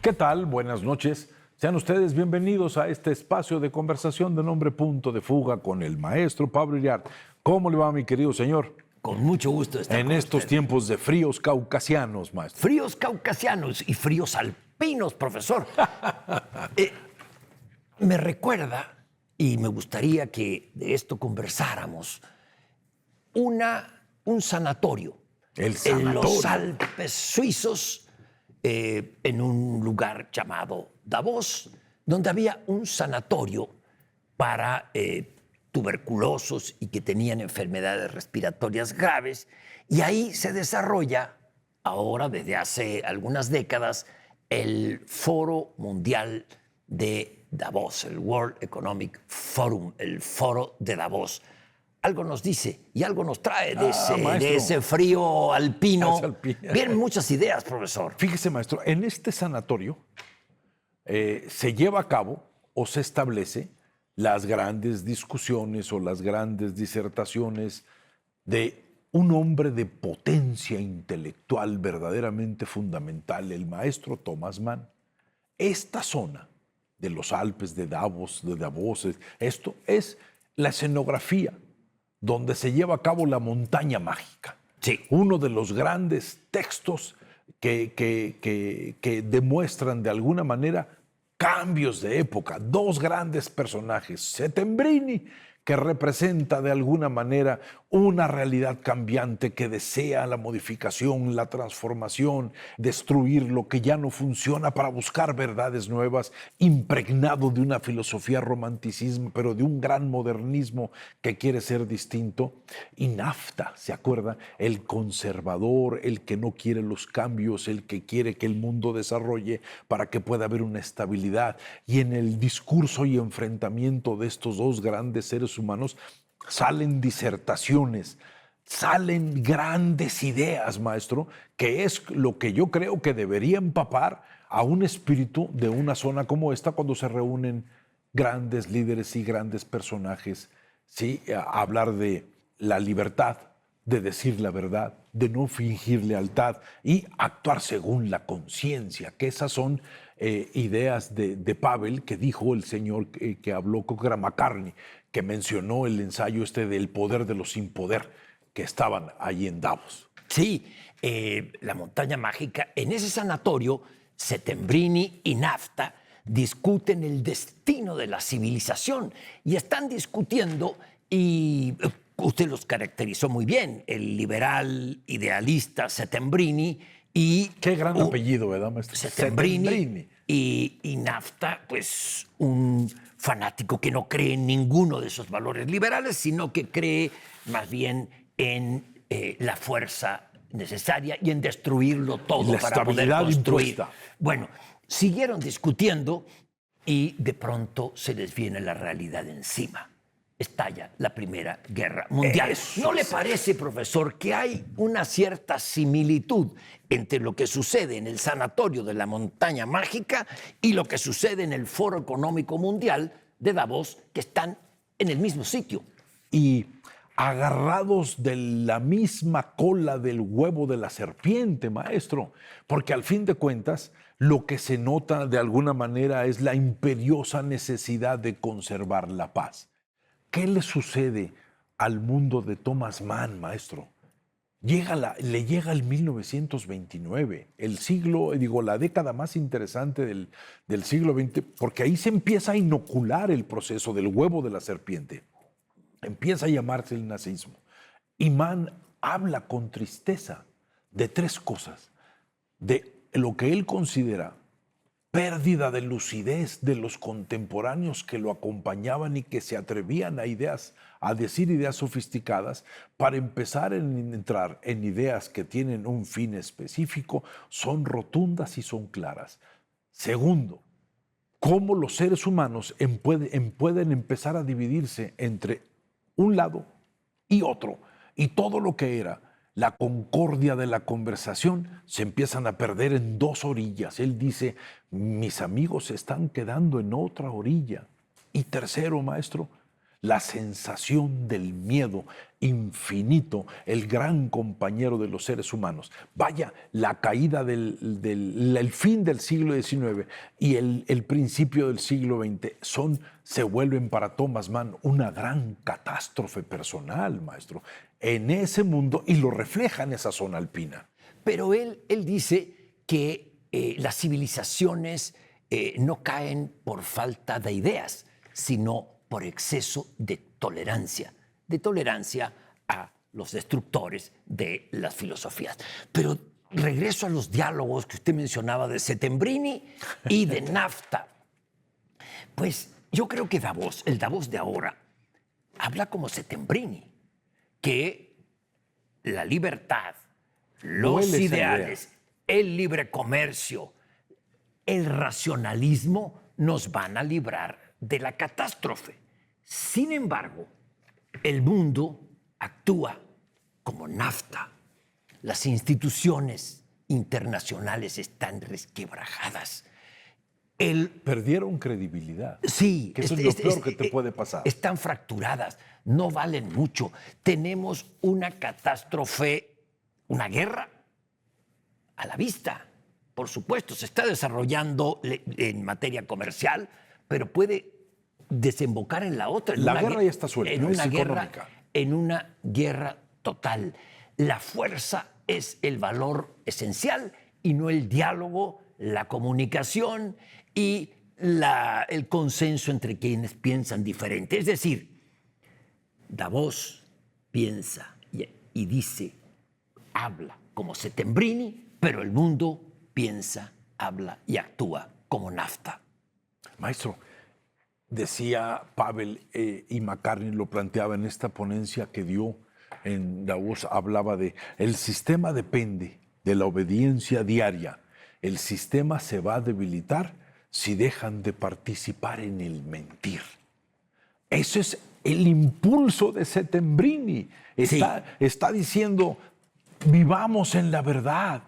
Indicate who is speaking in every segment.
Speaker 1: ¿Qué tal? Buenas noches. Sean ustedes bienvenidos a este espacio de conversación de nombre Punto de Fuga con el maestro Pablo Iriart. ¿Cómo le va, mi querido señor?
Speaker 2: Con mucho gusto estar
Speaker 1: En
Speaker 2: con
Speaker 1: estos
Speaker 2: usted.
Speaker 1: tiempos de fríos caucasianos, maestro.
Speaker 2: Fríos caucasianos y fríos alpinos, profesor. Me recuerda, y me gustaría que de esto conversáramos, un sanatorio.
Speaker 1: El
Speaker 2: En los
Speaker 1: sanatorio.
Speaker 2: Alpes suizos, en un lugar llamado Davos, donde había un sanatorio para tuberculosos y que tenían enfermedades respiratorias graves. Y ahí se desarrolla, ahora desde hace algunas décadas, el Foro Mundial de Davos, el World Economic Forum, el Foro de Davos. Algo nos dice y algo nos trae de
Speaker 1: maestro.
Speaker 2: ese frío alpino.
Speaker 1: Es alpino.
Speaker 2: Vienen muchas ideas, profesor.
Speaker 1: Fíjese, maestro, en este sanatorio se lleva a cabo o se establece las grandes discusiones o las grandes disertaciones de un hombre de potencia intelectual verdaderamente fundamental, el maestro Thomas Mann. Esta zona de los Alpes, de Davos, esto es la escenografía donde se lleva a cabo la montaña mágica.
Speaker 2: Sí.
Speaker 1: Uno de los grandes textos que demuestran de alguna manera cambios de época. Dos grandes personajes, Settembrini, que representa de alguna manera una realidad cambiante que desea la modificación, la transformación, destruir lo que ya no funciona para buscar verdades nuevas, impregnado de una filosofía romanticismo, pero de un gran modernismo que quiere ser distinto. Y Nafta, ¿se acuerda? El conservador, el que no quiere los cambios, el que quiere que el mundo desarrolle para que pueda haber una estabilidad. Y en el discurso y enfrentamiento de estos dos grandes seres humanos salen disertaciones, salen grandes ideas, maestro, que es lo que yo creo que debería empapar a un espíritu de una zona como esta cuando se reúnen grandes líderes y grandes personajes, ¿sí? A hablar de la libertad, de decir la verdad, de no fingir lealtad y actuar según la conciencia, que esas son ideas de Pavel, que dijo el señor que habló con McCartney, que mencionó el ensayo del poder de los sin poder, que estaban allí en Davos.
Speaker 2: Sí, la montaña mágica. En ese sanatorio, Settembrini y Nafta discuten el destino de la civilización y están discutiendo, y usted los caracterizó muy bien, el liberal idealista Settembrini y...
Speaker 1: Qué gran apellido, ¿verdad, maestro?
Speaker 2: Settembrini. Y Nafta, pues un fanático que no cree en ninguno de esos valores liberales, sino que cree más bien en la fuerza necesaria y en destruirlo todo
Speaker 1: la
Speaker 2: para poder construir.
Speaker 1: Impuesta.
Speaker 2: Bueno, siguieron discutiendo y de pronto se les viene la realidad encima. Estalla la Primera Guerra Mundial. ¿No le parece, profesor, que hay una cierta similitud entre lo que sucede en el sanatorio de la montaña mágica y lo que sucede en el Foro Económico Mundial de Davos, que están en el mismo sitio?
Speaker 1: Y agarrados de la misma cola del huevo de la serpiente, maestro, porque al fin de cuentas lo que se nota de alguna manera es la imperiosa necesidad de conservar la paz. ¿Qué le sucede al mundo de Thomas Mann, maestro? Le llega el 1929, la década más interesante del siglo XX, porque ahí se empieza a inocular el proceso del huevo de la serpiente. Empieza a llamarse el nazismo. Y Mann habla con tristeza de tres cosas: de lo que él considera pérdida de lucidez de los contemporáneos que lo acompañaban y que se atrevían a decir ideas sofisticadas, para empezar a entrar en ideas que tienen un fin específico, son rotundas y son claras. Segundo, cómo los seres humanos pueden empezar a dividirse entre un lado y otro, y todo lo que era la concordia de la conversación se empiezan a perder en dos orillas. Él dice, mis amigos se están quedando en otra orilla. Y tercero, maestro, la sensación del miedo infinito, el gran compañero de los seres humanos. Vaya, la caída el fin del siglo XIX y el principio del siglo XX se vuelven para Thomas Mann una gran catástrofe personal, maestro, en ese mundo, y lo refleja en esa zona alpina.
Speaker 2: Pero él dice que las civilizaciones no caen por falta de ideas, sino por exceso de tolerancia a los destructores de las filosofías. Pero regreso a los diálogos que usted mencionaba de Settembrini y de Nafta. Pues yo creo que el Davos de ahora, habla como Settembrini, que la libertad, los ideales, el libre comercio, el racionalismo nos van a librar de la catástrofe. Sin embargo, el mundo actúa como Nafta. Las instituciones internacionales están resquebrajadas.
Speaker 1: Perdieron credibilidad.
Speaker 2: Sí.
Speaker 1: Que eso es lo peor que te puede pasar.
Speaker 2: Están fracturadas, no valen mucho. Tenemos una catástrofe, una guerra a la vista. Por supuesto, se está desarrollando en materia comercial, pero puede desembocar en la otra.
Speaker 1: La guerra ya está suelta,
Speaker 2: en una guerra total. La fuerza es el valor esencial y no el diálogo, la comunicación y el consenso entre quienes piensan diferente. Es decir, Davos piensa y dice, habla como Settembrini, pero el mundo piensa, habla y actúa como Nafta.
Speaker 1: Maestro, decía Pavel y McCartney lo planteaba en esta ponencia que dio en Davos, hablaba de el sistema depende de la obediencia diaria. El sistema se va a debilitar si dejan de participar en el mentir. Eso es el impulso de Settembrini. Está diciendo, vivamos en la verdad,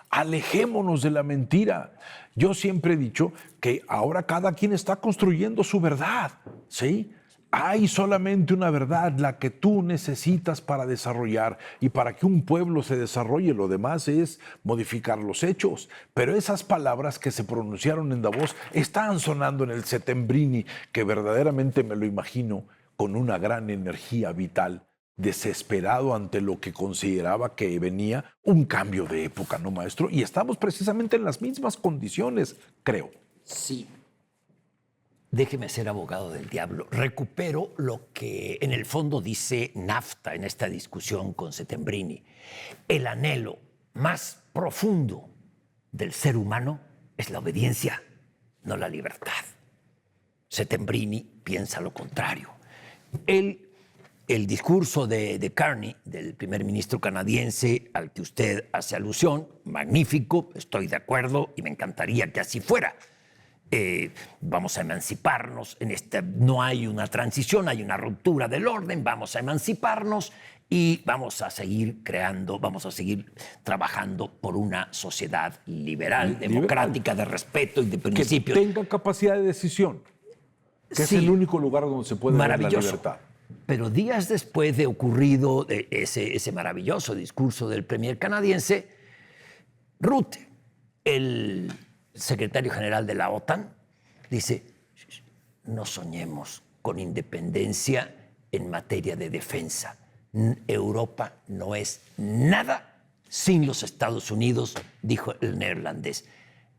Speaker 1: alejémonos de la mentira. Yo siempre he dicho que ahora cada quien está construyendo su verdad, ¿sí? Hay solamente una verdad, la que tú necesitas para desarrollar, y para que un pueblo se desarrolle, lo demás es modificar los hechos. Pero esas palabras que se pronunciaron en Davos están sonando en el Settembrini, que verdaderamente me lo imagino con una gran energía vital, desesperado ante lo que consideraba que venía un cambio de época, ¿no, maestro? Y estamos precisamente en las mismas condiciones, creo.
Speaker 2: Sí. Déjeme ser abogado del diablo. Recupero lo que en el fondo dice Nafta en esta discusión con Settembrini. El anhelo más profundo del ser humano es la obediencia, no la libertad. Settembrini piensa lo contrario. El discurso de Carney, del primer ministro canadiense al que usted hace alusión, magnífico, estoy de acuerdo y me encantaría que así fuera. Vamos a emanciparnos, no hay una transición, hay una ruptura del orden, vamos a emanciparnos y vamos a seguir creando, vamos a seguir trabajando por una sociedad liberal, democrática, de respeto y de principios.
Speaker 1: Que tenga capacidad de decisión, que es el único lugar donde se puede ver la libertad.
Speaker 2: Pero días después de ocurrido ese maravilloso discurso del premier canadiense, Rutte, el secretario general de la OTAN, dice, no soñemos con independencia en materia de defensa. Europa no es nada sin los Estados Unidos, dijo el neerlandés.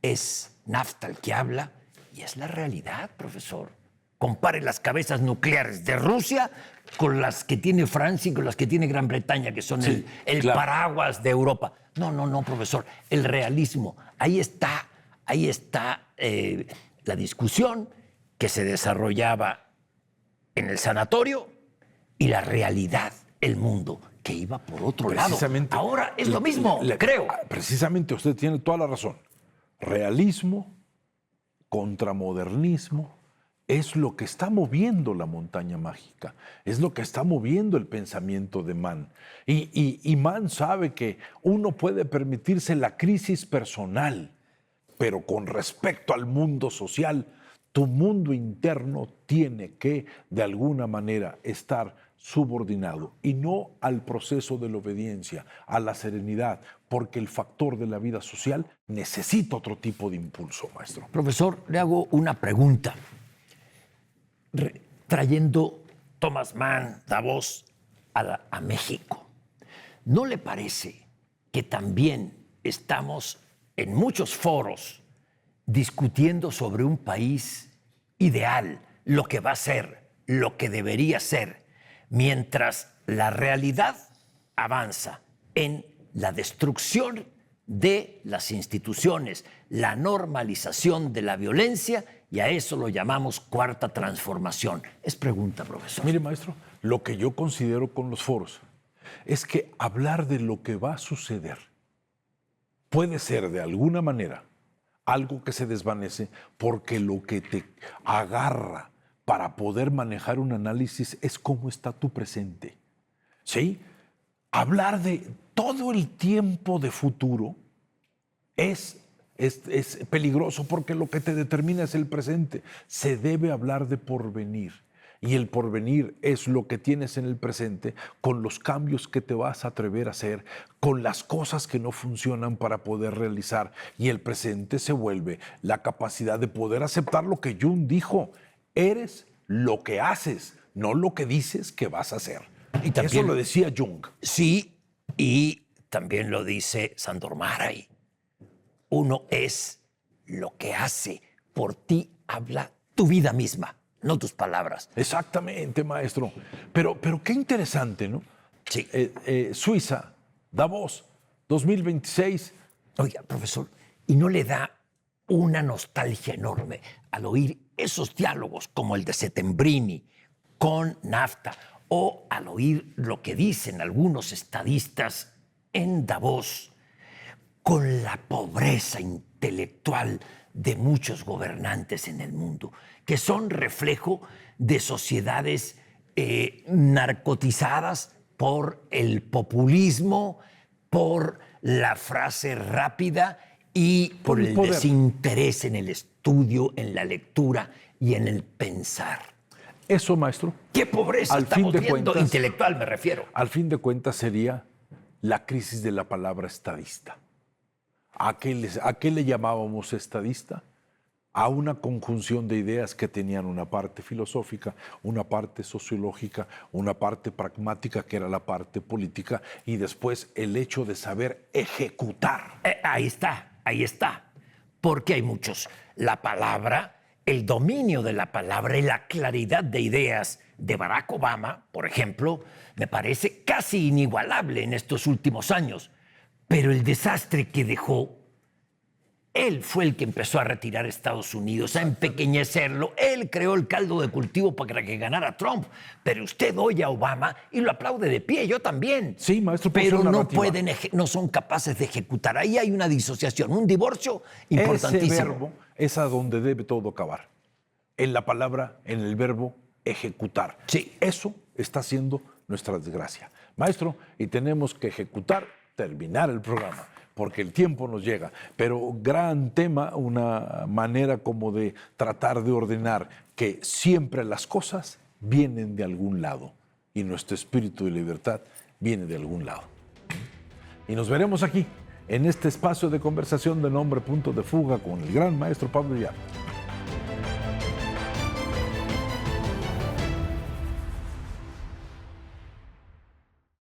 Speaker 2: Es Nafta el que habla y es la realidad, profesor. Compare las cabezas nucleares de Rusia con las que tiene Francia y con las que tiene Gran Bretaña, que son el paraguas de Europa. No, profesor. El realismo. Ahí está la discusión que se desarrollaba en el sanatorio y la realidad, el mundo, que iba por otro lado. Ahora es lo mismo, creo.
Speaker 1: Precisamente usted tiene toda la razón. Realismo contra modernismo es lo que está moviendo la montaña mágica, es lo que está moviendo el pensamiento de Mann. Y Mann sabe que uno puede permitirse la crisis personal, pero con respecto al mundo social, Tu mundo interno tiene que, de alguna manera, estar subordinado y no al proceso de la obediencia, a la serenidad, porque el factor de la vida social necesita otro tipo de impulso, maestro.
Speaker 2: Profesor, le hago una pregunta. Trayendo Thomas Mann, Davos, a México, ¿no le parece que también estamos en muchos foros discutiendo sobre un país ideal, lo que va a ser, lo que debería ser, mientras la realidad avanza en la destrucción de las instituciones, la normalización de la violencia, y a eso lo llamamos cuarta transformación? Es pregunta, profesor.
Speaker 1: Mire, maestro, lo que yo considero con los foros es que hablar de lo que va a suceder puede ser de alguna manera algo que se desvanece, porque lo que te agarra para poder manejar un análisis es cómo está tu presente. ¿Sí? Hablar de todo el tiempo de futuro es peligroso, porque lo que te determina es el presente. Se debe hablar de porvenir. Y el porvenir es lo que tienes en el presente, con los cambios que te vas a atrever a hacer, con las cosas que no funcionan para poder realizar. Y el presente se vuelve la capacidad de poder aceptar lo que Jung dijo: eres lo que haces, no lo que dices que vas a hacer. Y también, eso lo decía Jung.
Speaker 2: Sí, y también lo dice Sándor Márai. Uno es lo que hace. Por ti habla tu vida misma, no tus palabras.
Speaker 1: Exactamente, maestro. Pero qué interesante, ¿no?
Speaker 2: Sí.
Speaker 1: Suiza, Davos, 2026.
Speaker 2: Oiga, profesor, ¿y no le da una nostalgia enorme al oír esos diálogos como el de Settembrini con NAFTA, o al oír lo que dicen algunos estadistas en Davos, con la pobreza intelectual de muchos gobernantes en el mundo, que son reflejo de sociedades narcotizadas por el populismo, por la frase rápida y por el desinterés en el estudio, en la lectura y en el pensar?
Speaker 1: Eso, maestro.
Speaker 2: ¿Qué pobreza estamos viendo? Intelectual me refiero.
Speaker 1: Al fin de cuentas sería la crisis de la palabra estadista. ¿A qué le llamábamos estadista? A una conjunción de ideas que tenían una parte filosófica, una parte sociológica, una parte pragmática, que era la parte política, y después el hecho de saber ejecutar.
Speaker 2: Ahí está. Porque hay muchos. La palabra, el dominio de la palabra y la claridad de ideas de Barack Obama, por ejemplo, me parece casi inigualable en estos últimos años. Pero el desastre que dejó, él fue el que empezó a retirar a Estados Unidos, a empequeñecerlo. Él creó el caldo de cultivo para que ganara Trump. Pero usted oye a Obama y lo aplaude de pie, yo también.
Speaker 1: Sí, maestro.
Speaker 2: Pero no son capaces de ejecutar. Ahí hay una disociación, un divorcio importantísimo.
Speaker 1: Ese verbo es a donde debe todo acabar. En la palabra, en el verbo ejecutar.
Speaker 2: Sí.
Speaker 1: Eso está siendo nuestra desgracia. Maestro, y tenemos que ejecutar, terminar el programa, porque el tiempo nos llega. Pero gran tema, una manera como de tratar de ordenar que siempre las cosas vienen de algún lado y nuestro espíritu de libertad viene de algún lado. Y nos veremos aquí, en este espacio de conversación de nombre Punto de Fuga, con el gran maestro Pablo Llanos.